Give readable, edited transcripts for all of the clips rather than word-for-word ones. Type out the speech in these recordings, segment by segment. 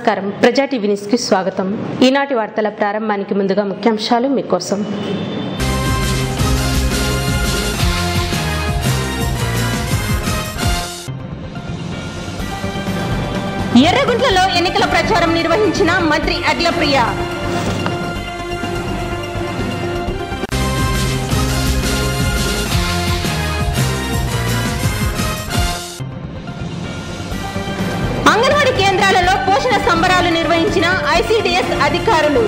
నమస్కారం. ప్రజా TV news కి స్వాగతం. ఈనాటి వార్తల ప్రారంభానికి ముందుగా ముఖ్యాంశాలు మీకోసం. ఎర్రగుంట్లలో ఎన్నికల ప్రచారం నిర్వహించిన మంత్రి అఖిలప్రియ. అంగన్వాడీ కేంద్రాలలో పోషణ సంబరాలు నిర్వహించిన ఐసిడిఎస్ అధికారులు.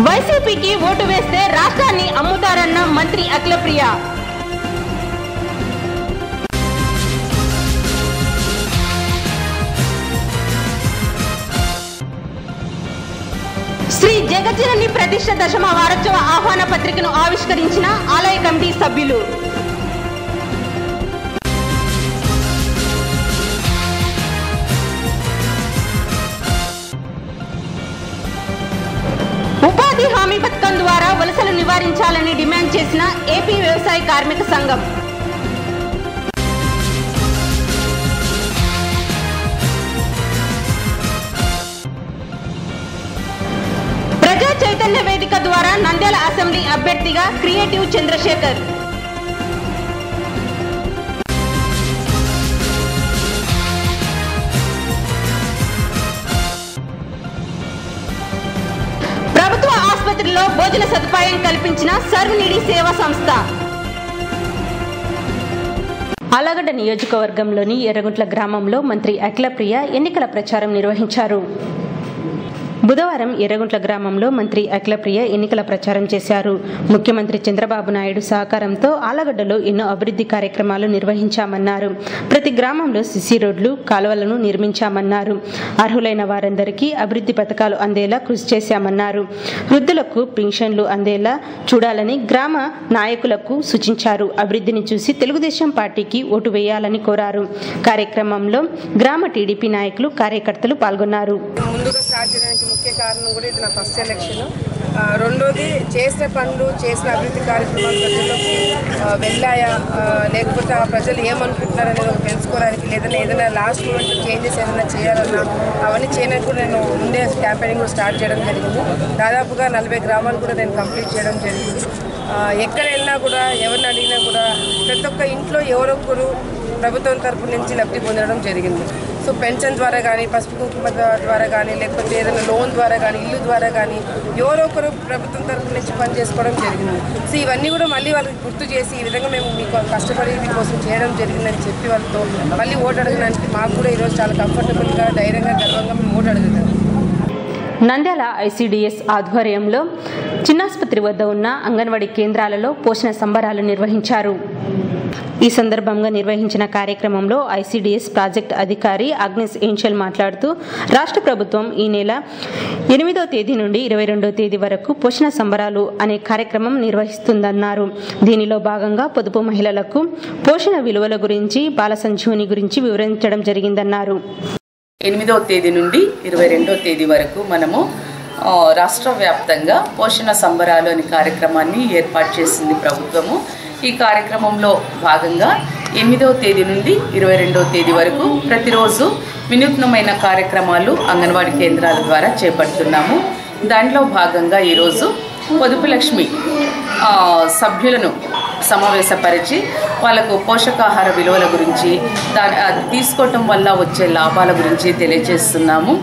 వైసీపీకి ఓటు వేస్తే రాష్ట్రాన్ని అమ్ముతారన్న మంత్రి అఖిలప్రియ. శ్రీ జగజ్జనని ప్రతిష్ఠ దశమ వారోత్సవ ఆహ్వాన పత్రికను ఆవిష్కరించిన ఆలయ కమిటీ సభ్యులు. ఉపాధి హామీ పథకం ద్వారా వలసలు నివారించాలని డిమాండ్ చేసిన ఏపీ వ్యవసాయ కార్మిక సంఘం. ప్రజా చైతన్య వేదిక ద్వారా నంద్యాల అసెంబ్లీ అభ్యర్థిగా క్రియేటివ్ చంద్రశేఖర్. ప్రభుత్వ ఆసుపత్రిలో భోజన సదుపాయం కల్పించిన సర్వ్ నీడి సేవా సంస్థ. ఆలగడ్డ నియోజకవర్గంలోని ఎర్రగుంట్ల గ్రామంలో మంత్రి అఖిలప్రియ ఎన్నికల ప్రచారం నిర్వహించారు. బుధవారం ఎర్రగుంట్ల గ్రామంలో మంత్రి అఖిలప్రియ ఎన్నికల ప్రచారం చేశారు. ముఖ్యమంత్రి చంద్రబాబు నాయుడు సహకారంతో ఆలగడ్డలో ఎన్నో అభివృద్ధి కార్యక్రమాలు నిర్వహించామన్నారు. ప్రతి గ్రామంలో సిసి రోడ్లు, కాలువలను నిర్మించామన్నారు. అర్హులైన వారందరికీ అభివృద్ధి పథకాలు అందేలా కృషి చేశామన్నారు. వృద్ధులకు పెన్షన్లు అందేలా చూడాలని గ్రామ నాయకులకు సూచించారు. అభివృద్ధిని చూసి తెలుగుదేశం పార్టీకి ఓటు వేయాలని కోరారు. కార్యక్రమంలో గ్రామ టీడీపీ నాయకులు, కార్యకర్తలు పాల్గొన్నారు. ముఖ్య కారణం కూడా ఇది నా ఫస్ట్ ఎలక్షన్. రెండోది చేసిన పనులు, చేసిన అభివృద్ధి కార్యక్రమాలు ప్రజల్లోకి వెళ్ళాయా, లేకపోతే ఆ ప్రజలు ఏమనుకుంటున్నారనేది తెలుసుకోవడానికి, లేదంటే ఏదైనా లాస్ట్ మూమెంట్ చేంజెస్ ఏదైనా చేయాలన్నా అవన్నీ చేయడానికి కూడా నేను ముందే క్యాంపెయినింగ్ కూడా స్టార్ట్ చేయడం జరిగింది. దాదాపుగా 40 గ్రామాలు కూడా నేను కంప్లీట్ చేయడం జరిగింది. ఎక్కడ వెళ్ళినా కూడా, ఎవరిని అడిగినా కూడా ప్రతి ఒక్క ఇంట్లో ఎవరొక్కరు ప్రభుత్వం తరపు నుంచి లబ్ధి పొందడం జరిగింది. సో పెన్షన్ ద్వారా కానీ, పసుపు కుంకుమ ద్వారా కానీ, లేకపోతే ఏదైనా లోన్ ద్వారా కానీ, ఇల్లు ద్వారా కానీ ఎవరో ఒకరు ప్రభుత్వం తరపు నుంచి పని చేసుకోవడం జరిగింది. సో ఇవన్నీ కూడా మళ్ళీ వాళ్ళకి గుర్తు చేసి ఈ విధంగా మేము మీకు కష్టపడి మీకోసం చేయడం జరిగిందని చెప్పి వాళ్ళతో మళ్ళీ ఓటు అడగడానికి మాకు కూడా ఈరోజు చాలా కంఫర్టబుల్గా, ధైర్యంగా, గర్వంగా మేము ఓటు అడుగుతాం. నంద్యాల ఐసిడిఎస్ ఆధ్వర్యంలో చిన్నాసుపత్రి వద్ద ఉన్న అంగన్వాడీ కేంద్రాలలో పోషణ సంబరాలు నిర్వహించారు. ఈ సందర్భంగా నిర్వహించిన కార్యక్రమంలో ఐసిడిఎస్ ప్రాజెక్ట్ అధికారి ఆగ్నెస్ ఏంజల్ మాట్లాడుతూ, రాష్ట్ర ప్రభుత్వం ఈ నెల 8వ తేదీ నుండి 22వ తేదీ వరకు పోషణ సంబరాలు అనే కార్యక్రమం నిర్వహిస్తుందన్నారు. దీనిలో భాగంగా పొదుపు మహిళలకు పోషణ విలువల గురించి, బాల సంజీవని గురించి వివరించడం జరిగిందన్నారు. 8వ తేదీ నుండి 22వ తేదీ వరకు మనము రాష్ట్ర వ్యాప్తంగా పోషణ సంబరాలు అనే కార్యక్రమాన్ని ఏర్పాటు చేసింది ప్రభుత్వము. ఈ కార్యక్రమంలో భాగంగా 8వ తేదీ నుండి 22వ తేదీ వరకు ప్రతిరోజు వినూత్నమైన కార్యక్రమాలు అంగన్వాడీ కేంద్రాల ద్వారా చేపడుతున్నాము. దాంట్లో భాగంగా ఈరోజు పొదుపు లక్ష్మి సభ్యులను సమావేశపరిచి వాళ్ళకు పోషకాహార విలువల గురించి, అది తీసుకోవటం వల్ల వచ్చే లాభాల గురించి తెలియజేస్తున్నాము.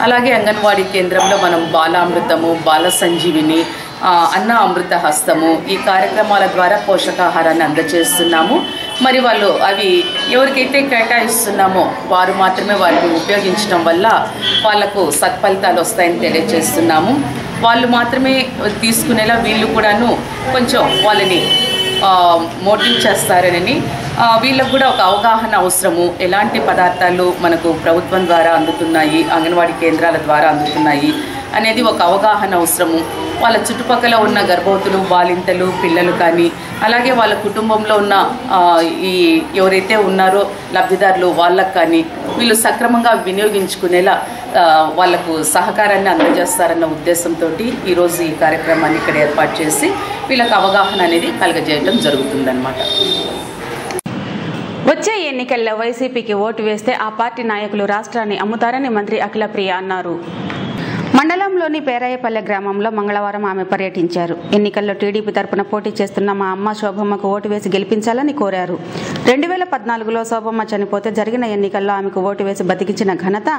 అలాగే అంగన్వాడీ కేంద్రంలో మనం బాలామృతము, బాల సంజీవిని, అన్న అమృత హస్తము ఈ కార్యక్రమాల ద్వారా పోషకాహారాన్ని అందజేస్తున్నాము. మరి వాళ్ళు అవి ఎవరికైతే కేటాయిస్తున్నామో వారు మాత్రమే వాటిని ఉపయోగించడం వల్ల వాళ్లకు సత్ఫలితాలు వస్తాయని తెలియజేస్తున్నాము. వాళ్ళు మాత్రమే తీసుకునేలా వీళ్ళు కూడాను కొంచెం వాళ్ళని మోటివ్ చేస్తారని, వీళ్ళకు కూడా ఒక అవగాహన అవసరము. ఎలాంటి పదార్థాలు మనకు ప్రభుత్వం ద్వారా అందుతున్నాయి, అంగన్వాడీ కేంద్రాల ద్వారా అందుతున్నాయి అనేది ఒక అవగాహన అవసరము. వాళ్ళ చుట్టుపక్కల ఉన్న గర్భవతులు, బాలింతలు, పిల్లలు కానీ అలాగే వాళ్ళ కుటుంబంలో ఉన్న ఎవరైతే ఉన్నారో లబ్ధిదారులు వాళ్ళకు కానీ వీళ్ళు సక్రమంగా వినియోగించుకునేలా వాళ్లకు సహకారాన్ని అందజేస్తారన్న ఉద్దేశంతో ఈరోజు ఈ కార్యక్రమాన్ని ఇక్కడ ఏర్పాటు చేసి వీళ్ళకి అవగాహన అనేది కలగజేయడం జరుగుతుందన్నమాట. వచ్చే ఎన్నికల్లో వైసీపీకి ఓటు వేస్తే ఆ పార్టీ నాయకులు రాష్ట్రాన్ని అమ్ముతారని మంత్రి అఖిలప్రియ అన్నారు. మండలంలోని పేరాయపల్లె గ్రామంలో మంగళవారం ఆమె పర్యటించారు. ఎన్నికల్లో టీడీపీ తరపున పోటీ చేస్తున్న మా అమ్మ శోభమ్మకు ఓటు వేసి గెలిపించాలని కోరారు. 2014లో శోభమ్మ చనిపోతే జరిగిన ఎన్నికల్లో ఆమెకు ఓటు వేసి బతికించిన ఘనత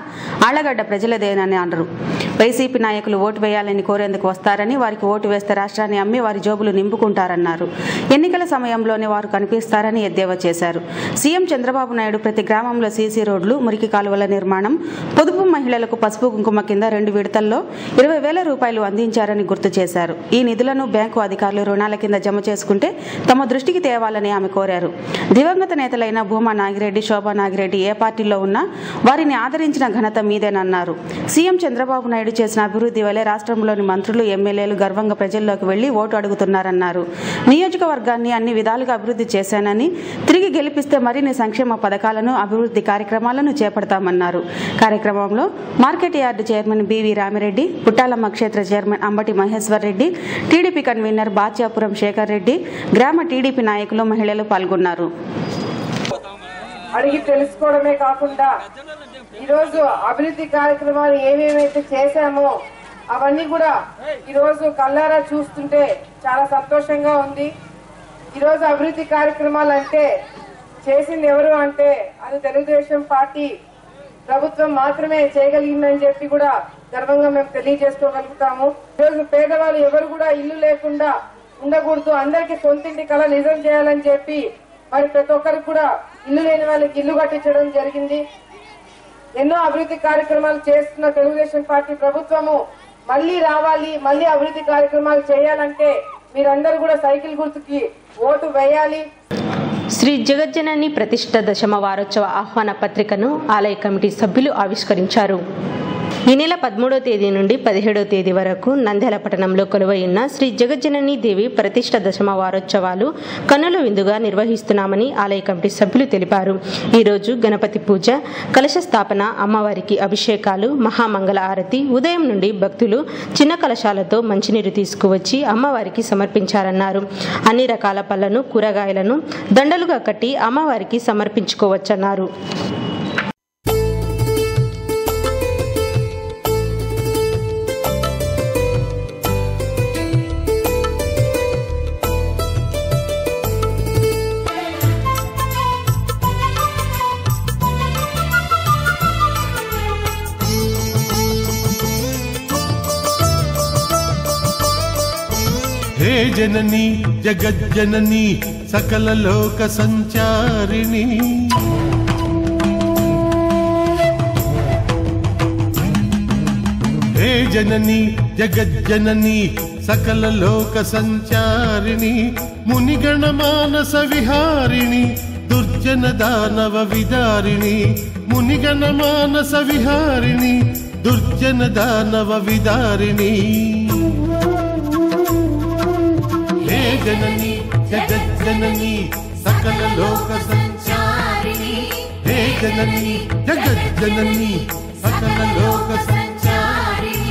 ఆళ్లగడ్డ ప్రజలదేనని అన్నారు. వైసీపీ నాయకులు ఓటు వేయాలని కోరేందుకు వస్తారని, వారికి ఓటు వేస్తే రాష్ట్రాన్ని అమ్మి వారి జోబులు నింపుకుంటారన్నారు. ఎన్నికల సమయంలోనే వారు కనిపిస్తారని ఎద్దేవా చేశారు. సీఎం చంద్రబాబు నాయుడు ప్రతి గ్రామంలో సీసీ రోడ్లు, మురికి కాలువల నిర్మాణం, పొదుపు మహిళలకు పసుపు కుంకుమ కింద 2 విడతల్లో 20,000 రూపాయలు అందించారని గుర్తు చేశారు. ఈ నిధులను బ్యాంకు అధికారులు రుణాల కింద జమ చేసుకుంటే తమ దృష్టికి తేవాలని ఆమె కోరారు. దివంగత నేతలైన భూమా నాగిరెడ్డి, శోభా నాగిరెడ్డి ఏ పార్టీలో ఉన్నా వారిని ఆదరించిన ఘనత మీదేనన్నారు. సీఎం చంద్రబాబు నాయుడు చేసిన అభివృద్ధి వల్లే రాష్ట్రంలోని మంత్రులు, ఎమ్మెల్యేలు గర్వంగా ప్రజల్లోకి వెళ్లి ఓటు అడుగుతున్నారన్నారు. నియోజకవర్గాన్ని అన్ని విధాలుగా అభివృద్ధి చేశానని, తిరిగి గెలిపిస్తే మరిన్ని సంక్షేమ పథకాలను, అభివృద్ధి కార్యక్రమాలను చేపడతామన్నారు. కార్యక్రమంలో market yard chairman BV Ramireddy, Puttalamma క్షేత్ర chairman Ambati Maheshwar Reddy, TDP convener Bachyapuram Shekar Reddy, గ్రామ టీడీపీ నాయకులు, మహిళలు పాల్గొన్నారు. అడిగి తెలుసుకోవడమే కాకుండా ఈరోజు అభివృద్ధి కార్యక్రమాలు ఏమేమైతే చేశామో అవన్నీ కూడా ఈరోజు కళ్ళారా చూస్తుంటే చాలా సంతోషంగా ఉంది. ఈరోజు అభివృద్ధి కార్యక్రమాలు అంటే చేసింది ఎవరు అంటే అది తెలుగుదేశం పార్టీ ప్రభుత్వం మాత్రమే చేయగలిగిందని చెప్పి కూడా గర్వంగా మేము తెలియజేసుకోగలుగుతాము. ఈరోజు పేదవాళ్ళు ఎవరు కూడా ఇల్లు లేకుండా ఉండకూడదు, అందరికీ సొంతింటి కళ నిజం చేయాలని చెప్పి మరి ప్రతి ఒక్కరికి కూడా ఇల్లు లేని వాళ్ళకి ఇల్లు కట్టించడం జరిగింది. ఎన్నో అభివృద్ధి కార్యక్రమాలు చేస్తున్న తెలుగుదేశం పార్టీ ప్రభుత్వము మళ్లీ రావాలి, మళ్లీ అభివృద్ధి కార్యక్రమాలు చేయాలంటే మీరందరూ కూడా సైకిల్ గుర్తుకి ఓటు వేయాలి. శ్రీ జగజ్జనని ప్రతిష్ఠ దశమ వారోత్సవ ఆహ్వాన పత్రికను ఆలయ కమిటీ సభ్యులు ఆవిష్కరించారు. ఈ నెల 13వ తేదీ నుండి 17వ తేదీ వరకు నంద్యాల పట్టణంలో కొలువైన శ్రీ జగజ్జనని దేవి ప్రతిష్ఠ దశమ వారోత్సవాలు కన్నుల విందుగా నిర్వహిస్తున్నామని ఆలయ కమిటీ సభ్యులు తెలిపారు. ఈరోజు గణపతి పూజ, కలశ స్థాపన, అమ్మవారికి అభిషేకాలు, మహామంగళ ఆరతి, ఉదయం నుండి భక్తులు చిన్న కలశాలతో మంచినీరు తీసుకువచ్చి అమ్మవారికి సమర్పించారన్నారు. అన్ని రకాల పళ్లను, కూరగాయలను దండలుగా కట్టి అమ్మవారికి సమర్పించుకోవచ్చన్నారు. हे जननी जगज्जननी सकल लोक संचारिणी हे जननी जगज्जननी सकल लोक संचारिणी मुनिगण मानस विहारिणी दुर्जन दानव विदारिणी मुनिगण मानस विहारिणी दुर्जन दानव विदारिणी हे जननी जगज्जननी सकल लोक संचारिणी हे जननी जगज्जननी सकल लोक संचारिणी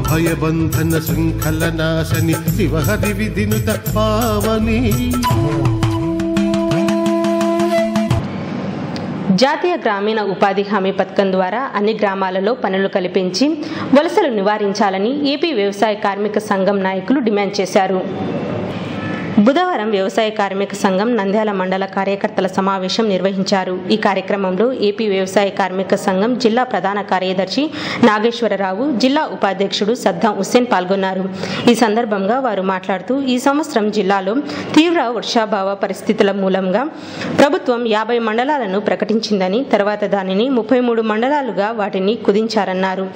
भय बंधन श्रृंखल नाशनी शिव हरि विधिनुत पावनी జాతీయ గ్రామీణ ఉపాధి హామీ పథకం ద్వారా అన్ని గ్రామాలలో పనులు కల్పించి వలసలు నివారించాలని ఏపీ వ్యవసాయ కార్మిక సంఘం నాయకులు డిమాండ్ చేశారు. బుధవారం వ్యవసాయ కార్మిక సంఘం నంద్యాల మండల కార్యకర్తల సమావేశం నిర్వహించారు. ఈ కార్యక్రమంలో ఏపీ వ్యవసాయ కార్మిక సంఘం జిల్లా ప్రధాన కార్యదర్శి నాగేశ్వరరావు, జిల్లా ఉపాధ్యక్షుడు సద్దాం హుస్సేన్ పాల్గొన్నారు. ఈ సందర్భంగా వారు మాట్లాడుతూ ఈ సంవత్సరం జిల్లాలో తీవ్ర వర్షాభావ పరిస్థితుల మూలంగా ప్రభుత్వం 50 మండలాలను ప్రకటించిందని, తర్వాత దానిని 33 మండలాలుగా వాటిని కుదించారన్నారు.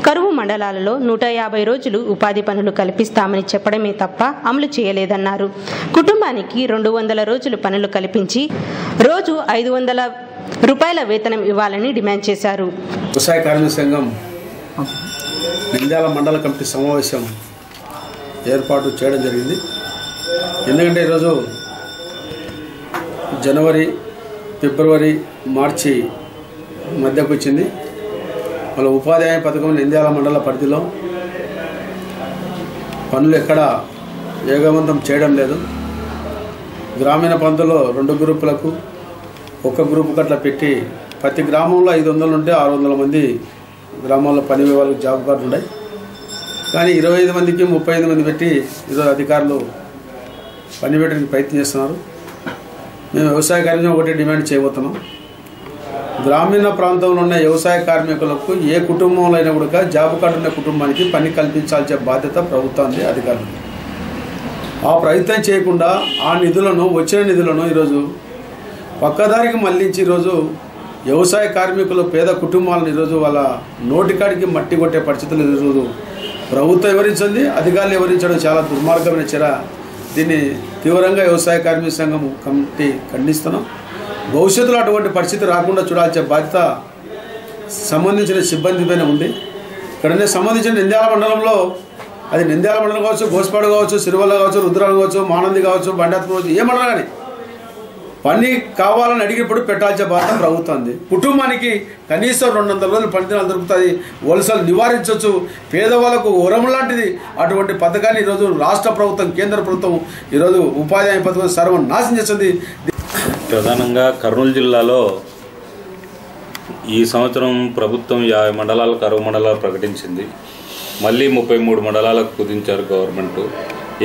కరువు మండలాలలో 150 రోజులు ఉపాధి పనులు కల్పిస్తామని చెప్పడమే తప్ప అమలు చేయలేదన్నారు. కుటుంబానికి 200 రోజులు పనులు కల్పించి రోజు 500 రూపాయల వేతనం ఇవ్వాలని డిమాండ్ చేశారు. వ్యవసాయ కార్మిక సంఘం నంద్యాల మండల కమిటీ సమావేశం ఏర్పాటు చేయడం జరిగింది. ఎందుకంటే ఈరోజు జనవరి, ఫిబ్రవరి, మార్చి మధ్యకు వచ్చింది. వాళ్ళ ఉపాధి హామీ పథకం నంద్యాల మండల పరిధిలో పనులు ఎక్కడ వేగవంతం చేయడం లేదు. గ్రామీణ ప్రాంతంలో 2 గ్రూపులకు 1 గ్రూపు అట్లా పెట్టి ప్రతి గ్రామంలో 500 నుండి 600 మంది గ్రామాల్లో పని వాళ్ళకి జాబ్ కార్డు ఉన్నాయి. కానీ 25 మందికి 35 మంది పెట్టి ఈరోజు అధికారులు పని పెట్టడానికి ప్రయత్నం చేస్తున్నారు. మేము వ్యవసాయ కార్మికులు ఒకటి డిమాండ్ చేయబోతున్నాం. గ్రామీణ ప్రాంతంలో ఉన్న వ్యవసాయ కార్మికులకు ఏ కుటుంబంలో అయినా కూడా జాబ్ కార్డు ఉన్న కుటుంబానికి పని కల్పించాల్సిన బాధ్యత ప్రభుత్వానికి, అధికారులు. ఆ ప్రయత్నం చేయకుండా ఆ నిధులను, వచ్చిన నిధులను ఈరోజు పక్కదారికి మళ్లించి ఈరోజు వ్యవసాయ కార్మికులు, పేద కుటుంబాలను ఈరోజు వాళ్ళ నోటికాడికి మట్టి కొట్టే పరిస్థితులు ఈరోజు ప్రభుత్వం వివరించింది, అధికారులు వివరించడం చాలా దుర్మార్గమైన చర్య. దీన్ని తీవ్రంగా వ్యవసాయ కార్మిక సంఘం కమిటీ ఖండిస్తున్నాం. భవిష్యత్తులో అటువంటి పరిస్థితి రాకుండా చూడాల్సిన బాధ్యత సంబంధించిన సిబ్బంది పైన ఉంది. ఇక్కడనే సంబంధించిన నంద్యాల మండలంలో, అది నంద్యాల మండలం కావచ్చు, గోస్పాడు కావచ్చు, సిరివల్ల కావచ్చు, రుద్రాలు కావచ్చు, మానంది కావచ్చు, బండాత్మ కావచ్చు, ఏ మండలం కానీ పని కావాలని అడిగినప్పుడు పెట్టాల్సిన బాధ్యత ప్రభుత్వంది. కుటుంబానికి కనీసం 200 రోజులు పనిదినాలు దొరుకుతుంది, వలసలు నివారించవచ్చు, పేదవాళ్ళకు వరం లాంటిది. అటువంటి పథకాన్ని ఈరోజు రాష్ట్ర ప్రభుత్వం, కేంద్ర ప్రభుత్వం ఈరోజు ఉపాధి హామీ పథకం సర్వనాశనం చేస్తుంది. ప్రధానంగా కర్నూలు జిల్లాలో ఈ సంవత్సరం ప్రభుత్వం 50 మండలాలు కరువు మండలాలు ప్రకటించింది. మళ్ళీ 33 మండలాలకు కుదించారు గవర్నమెంట్.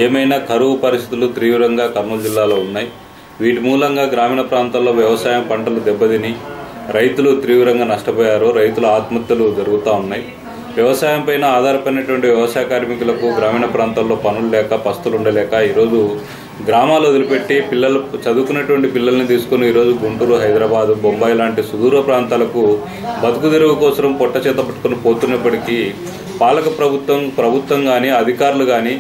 ఏమైనా కరువు పరిస్థితులు తీవ్రంగా కర్నూలు జిల్లాలో ఉన్నాయి. వీటి మూలంగా గ్రామీణ ప్రాంతాల్లో వ్యవసాయం పంటలు దెబ్బతిని రైతులు తీవ్రంగా నష్టపోయారు. రైతుల ఆత్మహత్యలు జరుగుతూ ఉన్నాయి. వ్యవసాయం పైన ఆధారపడినటువంటి వ్యవసాయ కార్మికులకు గ్రామీణ ప్రాంతాల్లో పనులు లేక, పస్తులు ఉండలేక ఈరోజు గ్రామాలు వదిలిపెట్టి పిల్లలు, చదువుకున్నటువంటి పిల్లల్ని తీసుకుని ఈరోజు గుంటూరు, హైదరాబాదు, బొంబాయి లాంటి సుదూర ప్రాంతాలకు బతుకు తెరువు కోసం పొట్ట చేత పట్టుకుని పోతున్నప్పటికీ పాలక ప్రభుత్వం కానీ, అధికారులు కానీ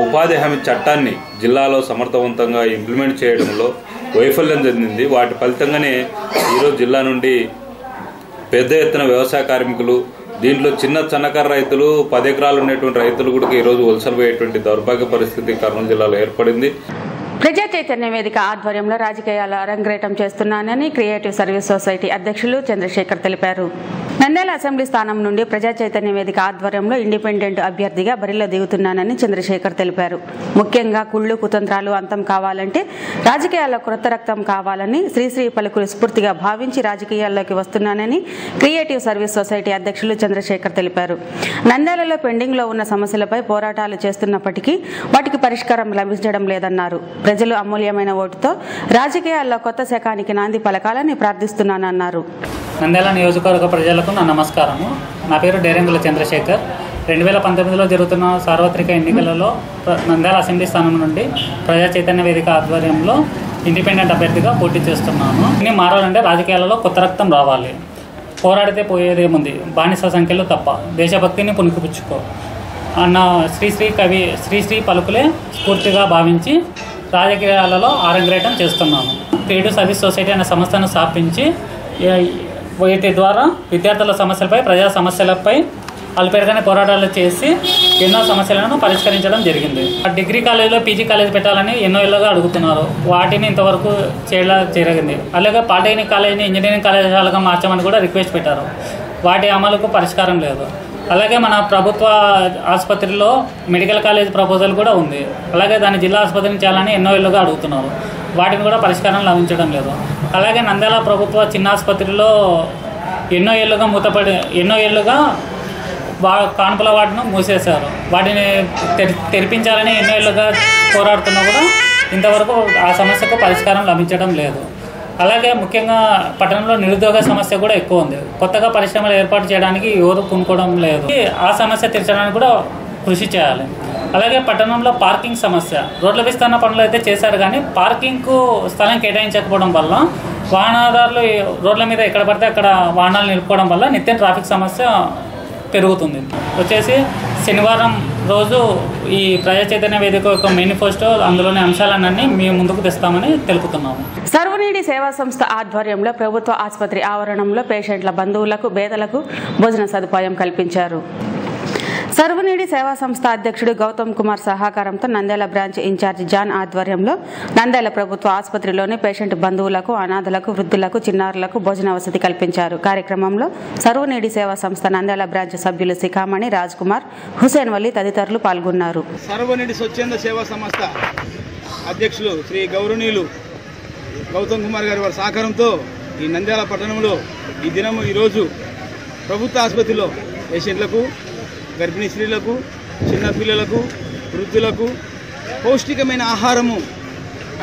ఉపాధి హామీ చట్టాన్ని జిల్లాలో సమర్థవంతంగా ఇంప్లిమెంట్ చేయడంలో వైఫల్యం చెందింది. వాటి ఫలితంగానే ఈరోజు జిల్లా నుండి పెద్ద ఎత్తున వ్యవసాయ కార్మికులు, దీంట్లో చిన్న సన్నకారు రైతులు, 10 ఎకరాలు ఉండేటువంటి రైతులు కూడా ఈరోజు వలసలు పోయేటువంటి దౌర్భాగ్య పరిస్థితి కర్నూలు జిల్లాలో ఏర్పడింది. ప్రజా చైతన్య వేదిక ఆధ్వర్యంలో రాజకీయాలు అరంగేటం చేస్తున్నానని క్రియేటివ్ సర్వీస్ సొసైటీ అధ్యక్షులు చంద్రశేఖర్ తెలిపారు. నంద్యాల అసెంబ్లీ స్థానం నుండి ప్రజా చైతన్య వేదిక ఆధ్వర్యంలో ఇండిపెండెంట్ అభ్యర్థిగా బరిలో దిగుతున్నానని చంద్రశేఖర్ తెలిపారు. ముఖ్యంగా కుళ్ళు, కుతంత్రాలు అంతం కావాలంటే రాజకీయాల్లో కొత్త రక్తం కావాలని శ్రీశ్రీ పలుకులు స్ఫూర్తిగా భావించి రాజకీయాల్లోకి వస్తున్నానని క్రియేటివ్ సర్వీస్ సొసైటీ అధ్యక్షులు చంద్రశేఖర్ తెలిపారు. నంద్యాలలో పెండింగ్లో ఉన్న సమస్యలపై పోరాటాలు చేస్తున్నప్పటికీ వాటికి పరిష్కారం లభించడం లేదన్నారు. ప్రజలు అమూల్యమైన ఓటుతో రాజకీయాల్లో కొత్త శకానికి నాంది పలకాలని ప్రార్థిస్తున్నానన్నారు. నంద్యాల నియోజకవర్గ ప్రజలకు నా నమస్కారము. నా పేరు డేరెంగుల చంద్రశేఖర్. 2019లో జరుగుతున్న సార్వత్రిక ఎన్నికలలో నంద్యాల అసెంబ్లీ స్థానం నుండి ప్రజా చైతన్య వేదిక ఆధ్వర్యంలో ఇండిపెండెంట్ అభ్యర్థిగా పోటీ చేస్తున్నాను. ఇన్ని మారాలంటే రాజకీయాలలో కొత్త రక్తం రావాలి. పోరాడితే పోయేదేముంది, బానిస సంఖ్యలో తప్ప, దేశభక్తిని పుణికిపుచ్చుకో అన్న శ్రీశ్రీ పలుకులే స్ఫూర్తిగా భావించి రాజకీయాలలో ఆరంగేటం చేస్తున్నాను. క్రియేటివ్ సర్వీస్ సొసైటీ అనే సంస్థను స్థాపించి వీటి ద్వారా విద్యార్థుల సమస్యలపై, ప్రజా సమస్యలపై అల్పేరుగానే పోరాటాలు చేసి ఎన్నో సమస్యలను పరిష్కరించడం జరిగింది. డిగ్రీ కాలేజీలో పీజీ కాలేజ్ పెట్టాలని ఎన్నో ఏళ్ళుగా అడుగుతున్నారు. వాటిని ఇంతవరకు జరిగింది. అలాగే పాలిటెక్నిక్ కాలేజీని ఇంజనీరింగ్ కళాశాలగా మార్చమని కూడా రిక్వెస్ట్ పెట్టారు. వాటి అమలుకు పరిష్కారం లేదు. అలాగే మన ప్రభుత్వ ఆసుపత్రిలో మెడికల్ కాలేజ్ ప్రపోజల్ కూడా ఉంది. అలాగే దాన్ని జిల్లా ఆసుపత్రిని చేయాలని ఎన్నో ఏళ్ళుగా అడుగుతున్నారు. వాటిని కూడా పరిష్కారం లభించడం లేదు. అలాగే నంద్యాల ప్రభుత్వ చిన్న ఆసుపత్రిలో ఎన్నో ఏళ్ళుగా కాన్పుల వార్డును మూసేశారు. వాటిని తెరిపించాలని ఎన్నో ఏళ్ళుగా పోరాడుతున్నా కూడా ఇంతవరకు ఆ సమస్యకు పరిష్కారం లభించడం లేదు. అలాగే ముఖ్యంగా పట్టణంలో నిరుద్యోగ సమస్య కూడా ఎక్కువ ఉంది. కొత్తగా పరిశ్రమలు ఏర్పాటు చేయడానికి ఎవరు పూనుకోవడం లేదు. ఆ సమస్య తీర్చడానికి కూడా కృషి చేయాలి. అలాగే పట్టణంలో పార్కింగ్ సమస్య, రోడ్ల విస్తరణ పనులు అయితే చేశారు కానీ పార్కింగ్కు స్థలం కేటాయించకపోవడం వల్ల వాహనదారులు రోడ్ల మీద ఎక్కడ పడితే అక్కడ వాహనాలు నిలుపుకోవడం వల్ల నిత్యం ట్రాఫిక్ సమస్య పెరుగుతుంది. వచ్చేసి శనివారం రోజు ఈ ప్రజా చైతన్య వేదిక యొక్క మేనిఫెస్టో అందులోని అంశాలన్నీ మేము ముందుకు తెస్తామని తెలుపుతున్నాము. సర్వనీడి సేవా సంస్థ ఆధ్వర్యంలో ప్రభుత్వ ఆసుపత్రి ఆవరణంలో పేషెంట్ల బంధువులకు పేదలకు భోజన సదుపాయం కల్పించారు. సర్వనీడి సేవా సంస్థ అధ్యక్షుడు గౌతమ్ కుమార్ సహకారంతో నంద్యాల బ్రాంచ్ ఇన్ఛార్జి జాన్ ఆధ్వర్యంలో నంద్యాల ప్రభుత్వ ఆసుపత్రిలోని పేషెంట్ బంధువులకు, అనాథలకు, వృద్ధులకు, చిన్నారులకు భోజన వసతి కల్పించారు. కార్యక్రమంలో సర్వనీడి సేవా సంస్థ నంద్యాల బ్రాంచ్ సభ్యులు శిఖామణి, రాజ్ కుమార్, హుసేన్ వల్లి తదితరులు పాల్గొన్నారు. సర్వనీడి స్వచ్ఛంద సేవా సంస్థ అధ్యక్షులు శ్రీ గౌరవనీయులు గౌతమ్ కుమార్ గారి వారి సహకారంతో ఈ నంద్యాల పట్టణంలో ఈరోజు ప్రభుత్వ ఆసుపత్రిలో పేషెంట్లకు, గర్భిణీ స్త్రీలకు, చిన్నపిల్లలకు, వృద్ధులకు పౌష్టికమైన ఆహారము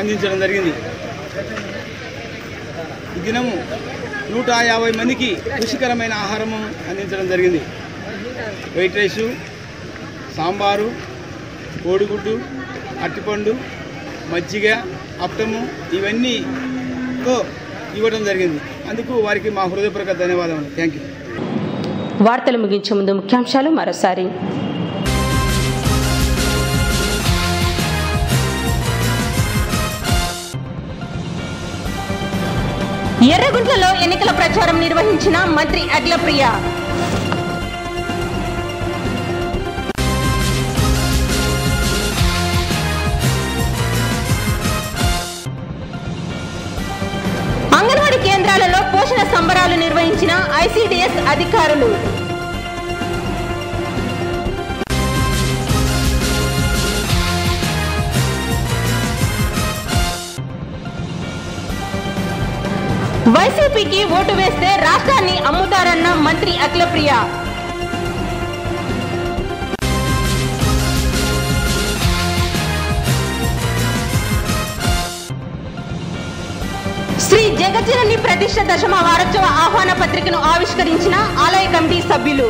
అందించడం జరిగింది. ఈ దినము 150 మందికి రుచికరమైన ఆహారము అందించడం జరిగింది. వైట్ రైసు, సాంబారు, కోడిగుడ్డు, అరటిపండు, మజ్జిగ, అప్పటము ఇవన్నీతో ఇవ్వడం జరిగింది. అందుకు వారికి మా హృదయపూర్వక ధన్యవాదాలు. Thank you. వార్తలు ముగించే ముందు ముఖ్యాంశాలు మరోసారి. ఎర్రగుంట్లలో ఎన్నికల ప్రచారం నిర్వహించిన మంత్రి అఖిలప్రియ. అంగన్వాడీ కేంద్రాలలో పోషణ సంబరాలు నిర్వహించిన ఐసిడిఎస్ అధికారులు. వైసీపీకి ఓటు వేస్తే రాష్ట్రాన్ని అమ్ముతారన్న మంత్రి అఖిలప్రియ. శ్రీ జగజ్జనని ప్రతిష్ఠ దశమ వారోత్సవ ఆహ్వాన పత్రికను ఆవిష్కరించిన ఆలయ కమిటీ సభ్యులు.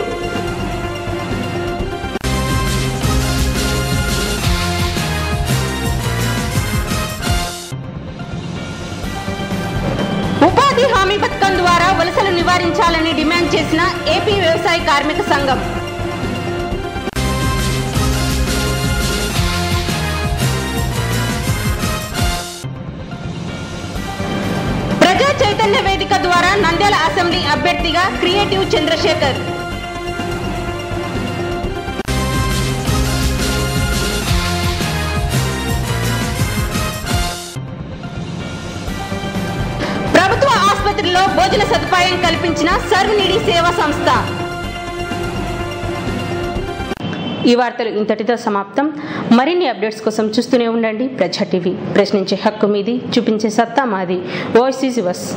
ఉపాధి హామీ పథకం ద్వారా వలసలు నివారించాలని డిమాండ్ చేసిన ఏపీ వ్యవసాయ కార్మిక సంఘం. ప్రజా చైతన్య వేదిక ద్వారా నంద్యాల అసెంబ్లీ అభ్యర్థిగా క్రియేటివ్ చంద్రశేఖర్. ప్రభుత్వ ఆసుపత్రిలో భోజన సదుపాయం కల్పించిన సర్వనీడి సేవా సంస్థ. ఈ వార్తలు ఇంతటితో సమాప్తం. మరిన్ని అప్డేట్స్ కోసం చూస్తూనే ఉండండి ప్రజా టీవీ. ప్రశ్నించే హక్కు మీది, చూపించే సత్తా మాది. Voice is yours.